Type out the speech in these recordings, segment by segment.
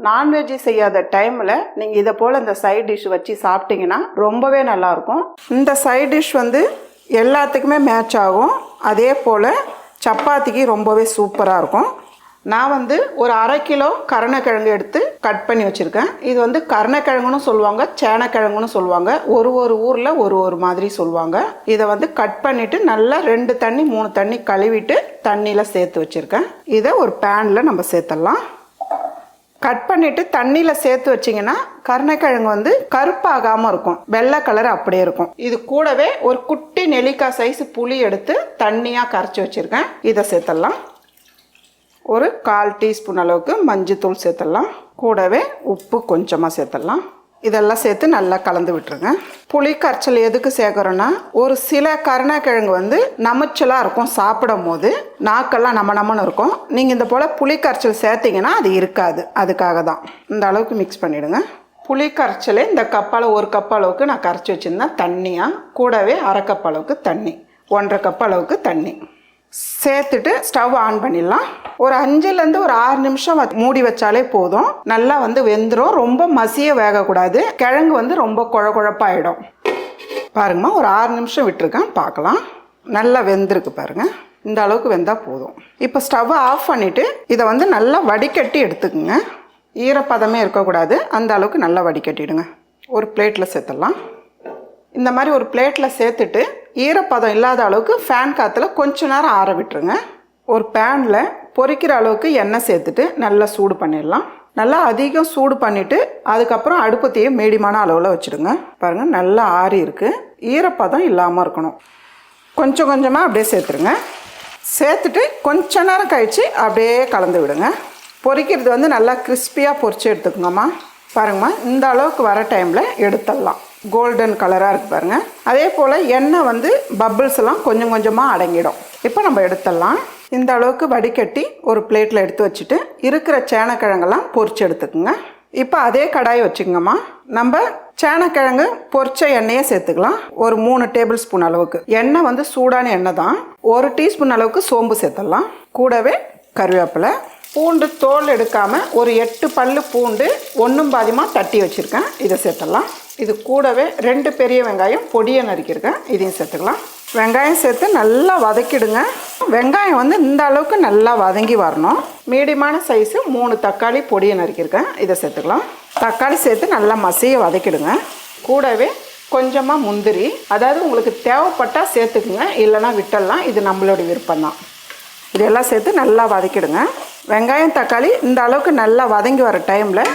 Non veg செய்யாத டைமில் நீங்கள் இதை போல் இந்த சைட் டிஷ் வச்சு சாப்பிட்டீங்கன்னா ரொம்பவே நல்லாயிருக்கும். இந்த சைட் டிஷ் வந்து எல்லாத்துக்குமே மேட்ச் ஆகும். அதே போல் சப்பாத்திக்கு ரொம்பவே சூப்பராக இருக்கும். நான் வந்து ஒரு 1/2 கிலோ கருணக்கிழங்கு எடுத்து கட் பண்ணி வச்சுருக்கேன். இது வந்து கருணக்கிழங்குன்னு சொல்லுவாங்க, சேனக்கிழங்குன்னு சொல்லுவாங்க. ஒரு ஊரில் ஒரு மாதிரி சொல்லுவாங்க. இதை வந்து கட் பண்ணிவிட்டு நல்லா 2 தண்ணி 3 தண்ணி கழுவிட்டு தண்ணியில் சேர்த்து வச்சுருக்கேன். இதை ஒரு பேனில் நம்ம சேர்த்துடலாம். கட் பண்ணிவிட்டு தண்ணியில் சேர்த்து வச்சிங்கன்னா கருணக்கிழங்கு வந்து கருப்பாகாமல் இருக்கும், வெள்ளை கலர் அப்படியே இருக்கும். இது கூடவே ஒரு குட்டி நெல்லிக்காய் சைஸ் புளி எடுத்து தண்ணியாக கரைச்சி வச்சுருக்கேன். இதை சேர்த்துடலாம். ஒரு 1/4 டீஸ்பூன் அளவுக்கு மஞ்சத்தூள் சேர்த்துடலாம். கூடவே உப்பு கொஞ்சமாக சேர்த்துடலாம். இதெல்லாம் சேர்த்து நல்லா கலந்து விட்டுருங்க. புளி கரைச்சல் எதுக்கு சேர்க்குறோன்னா, ஒரு சில கருணக்கிழங்கு வந்து நமைச்சலாக இருக்கும், சாப்பிடும் போது நாக்கெல்லாம் நம்மன்னு இருக்கும். நீங்கள் இந்த போல் புளி கரைச்சல் சேர்த்திங்கன்னா அது இருக்காது, அதுக்காக தான். இந்த அளவுக்கு மிக்ஸ் பண்ணிவிடுங்க. புளி கரைச்சல் இந்த கப்பால் 1 கப் அளவுக்கு நான் கரைச்சி வச்சுருந்தேன் தண்ணியாக. கூடவே 1/2 கப் அளவுக்கு தண்ணி, 1/2 கப் அளவுக்கு தண்ணி சேர்த்துட்டு ஸ்டவ் ஆன் பண்ணிடலாம். ஒரு 5லேருந்து ஒரு 6 நிமிஷம் மூடி வச்சாலே போதும். நல்லா வந்து வெந்துடும். ரொம்ப மசிய வேகக்கூடாது. கிழங்கு வந்து ரொம்ப குழப்பாயிடும். பாருங்கம்மா, ஒரு 6 நிமிஷம் விட்டுருக்கேன், பார்க்கலாம். நல்லா வெந்திருக்கு பாருங்கள். இந்த அளவுக்கு வெந்தால் போதும். இப்போ ஸ்டவ்வை ஆஃப் பண்ணிவிட்டு இதை வந்து நல்லா வடிகட்டி எடுத்துக்குங்க. ஈரப்பதமே இருக்கக்கூடாது, அந்த அளவுக்கு நல்லா வடிகட்டிடுங்க. ஒரு பிளேட்டில் சேர்த்துடலாம். இந்த மாதிரி ஒரு பிளேட்டில் சேர்த்துட்டு ஈரப்பதம் இல்லாத அளவுக்கு ஃபேன் காற்றுல கொஞ்ச நேரம் ஆற விட்டுருங்க. ஒரு பேனில் பொரிக்கிற அளவுக்கு எண்ணெய் சேர்த்துட்டு நல்லா சூடு பண்ணிடலாம். நல்லா அதிகம் சூடு பண்ணிவிட்டு அதுக்கப்புறம் அடுப்பத்தையே மீடியமான அளவில் வச்சுடுங்க. பாருங்கள், நல்லா ஆறி இருக்குது. ஈரப்பதம் இல்லாமல் இருக்கணும். கொஞ்சம் கொஞ்சமாக அப்படியே சேர்த்துருங்க. சேர்த்துட்டு கொஞ்ச நேரம் கழித்து அப்படியே கலந்து விடுங்க. பொரிக்கிறது வந்து நல்லா கிறிஸ்பியாக பொரித்து எடுத்துக்கோங்கம்மா. பாருங்கம்மா, இந்த அளவுக்கு வர டைமில் எடுத்துடலாம். கோல்டன் கலராக இருக்குது பாருங்கள். அதே போல் எண்ணெய் வந்து பபிள்ஸ் எல்லாம் கொஞ்சம் கொஞ்சமாக அடங்கிடும். இப்போ நம்ம எடுத்துடலாம். இந்த அளவுக்கு வடிகட்டி ஒரு பிளேட்டில் எடுத்து வச்சுட்டு இருக்கிற சேனக்கிழங்கெல்லாம் பொரிச்சு எடுத்துக்கோங்க. இப்போ அதே கடாயை வச்சுக்கோங்கம்மா. நம்ம சேனக்கிழங்கு பொரிச்ச எண்ணெயை சேர்த்துக்கலாம். ஒரு 3 டேபிள் ஸ்பூன் அளவுக்கு. எண்ணெய் வந்து சூடான எண்ணெய் தான். 1 டீஸ்பூன் அளவுக்கு சோம்பு சேர்த்துடலாம். கூடவே கருவேப்பிலை, பூண்டு தோல் எடுக்காமல் ஒரு 8 பல்லு பூண்டு 1 பாதியமாக தட்டி வச்சுருக்கேன். இதை சேர்த்துடலாம். இது கூடவே 2 பெரிய வெங்காயம் பொடியை நறுக்கியிருக்கேன். இதையும் சேர்த்துக்கலாம். வெங்காயம் சேர்த்து நல்லா வதக்கிடுங்க. வெங்காயம் வந்து இந்த அளவுக்கு நல்லா வதங்கி வரணும். மீடியமான சைஸு 3 தக்காளி பொடியை நறுக்கியிருக்கேன். இதை சேர்த்துக்கலாம். தக்காளி சேர்த்து நல்லா மசிய வதக்கிடுங்க. கூடவே கொஞ்சமாக முந்திரி, அதாவது உங்களுக்கு தேவைப்பட்டால் சேர்த்துக்குங்க, இல்லைனா விட்டுடலாம். இது நம்மளோட விருப்பம்தான். இதெல்லாம் சேர்த்து நல்லா வதக்கிடுங்க. வெங்காயம் தக்காளி இந்த அளவுக்கு நல்லா வதங்கி வர டைமில்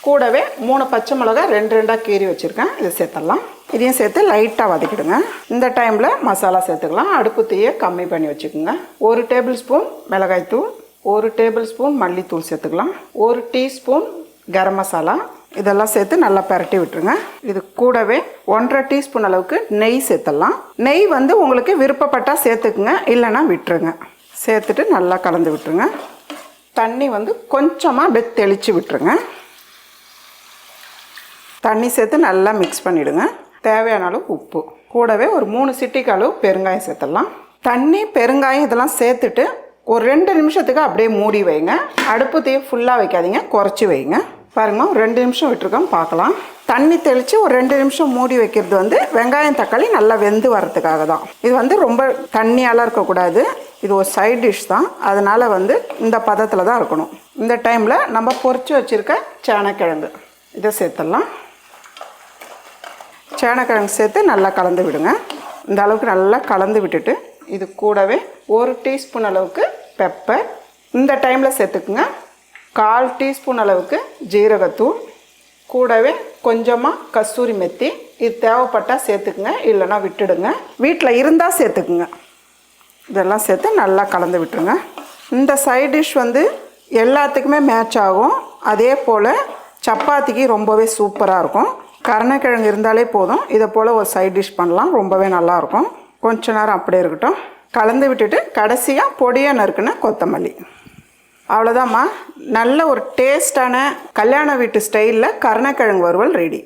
கூடவே 3 பச்சை மிளகா 2 கீறி வச்சுருக்கேன். இதை சேர்த்துடலாம். இதையும் சேர்த்து லைட்டாக வதக்கிடுங்க. இந்த டைமில் மசாலா சேர்த்துக்கலாம். அடுப்பு தீயை கம்மி பண்ணி வச்சுக்கோங்க. 1 டேபிள் ஸ்பூன் மிளகாய்த்தூள், 1 டேபிள் ஸ்பூன் மல்லித்தூள் சேர்த்துக்கலாம். 1 டீஸ்பூன் கரம் மசாலா, இதெல்லாம் சேர்த்து நல்லா பரட்டி விட்டுருங்க. இது கூடவே 1/2 டீஸ்பூன் அளவுக்கு நெய் சேர்த்துடலாம். நெய் வந்து உங்களுக்கு விருப்பப்பட்டால் சேர்த்துக்குங்க, இல்லைன்னா விட்டுருங்க. சேர்த்துட்டு நல்லா கலந்து விட்டுருங்க. தண்ணி வந்து கொஞ்சமாக அப்படியே தெளித்து விட்டுருங்க. தண்ணி சேர்த்து நல்லா மிக்ஸ் பண்ணிவிடுங்க. தேவையான அளவு உப்பு, கூடவே ஒரு 3 சிட்டிக்கு அளவு பெருங்காயம் சேர்த்துடலாம். தண்ணி பெருங்காயம் இதெல்லாம் சேர்த்துட்டு ஒரு 2 நிமிஷத்துக்கு அப்படியே மூடி வைங்க. அடுப்பு தீ ஃபுல்லாக வைக்காதீங்க, குறைச்சி வைங்க. பாருங்கம்மா, ஒரு 2 நிமிஷம் விட்டுருக்கோம், பார்க்கலாம். தண்ணி தெளித்து ஒரு 2 நிமிஷம் மூடி வைக்கிறது வந்து வெங்காயம் தக்காளி நல்லா வெந்து வரதுக்காக தான். இது வந்து ரொம்ப தண்ணியாலாம் இருக்கக்கூடாது. இது ஒரு சைட் டிஷ் தான், அதனால் வந்து இந்த பதத்தில் தான் இருக்கணும். இந்த டைமில் நம்ம பொரிச்சு வச்சுருக்க சேனக்கிழங்கு இதை சேர்த்துடலாம். சேனக்கிழங்கு சேர்த்து நல்லா கலந்து விடுங்க. இந்த அளவுக்கு நல்லா கலந்து விட்டுட்டு இது கூடவே 1 டீஸ்பூன் அளவுக்கு பெப்பர் இந்த டைமில் சேர்த்துக்குங்க. 1/4 டீஸ்பூன் அளவுக்கு ஜீரகத்தூள், கூடவே கொஞ்சமாக கஸ்தூரி மெத்தி. இது தேவைப்பட்டால் சேர்த்துக்குங்க, இல்லைனா விட்டுடுங்க. வீட்டில் இருந்தால் சேர்த்துக்குங்க. இதெல்லாம் சேர்த்து நல்லா கலந்து விட்டுருங்க. இந்த சைட் டிஷ் வந்து எல்லாத்துக்குமே மேட்ச் ஆகும். அதே போல் சப்பாத்திக்கு ரொம்பவே சூப்பராக இருக்கும். கருணக்கிழங்கு இருந்தாலே போதும், இதை போல் ஒரு சைட் டிஷ் பண்ணலாம், ரொம்பவே நல்லாயிருக்கும். கொஞ்ச நேரம் அப்படியே இருக்கட்டும். கலந்து விட்டுட்டு கடைசியாக பொடியாக நறுக்குன கொத்தமல்லி. அவ்வளோதாம்மா, நல்ல ஒரு டேஸ்டான கல்யாண வீட்டு ஸ்டைலில் கருணக்கிழங்கு வறுவல் ரெடி.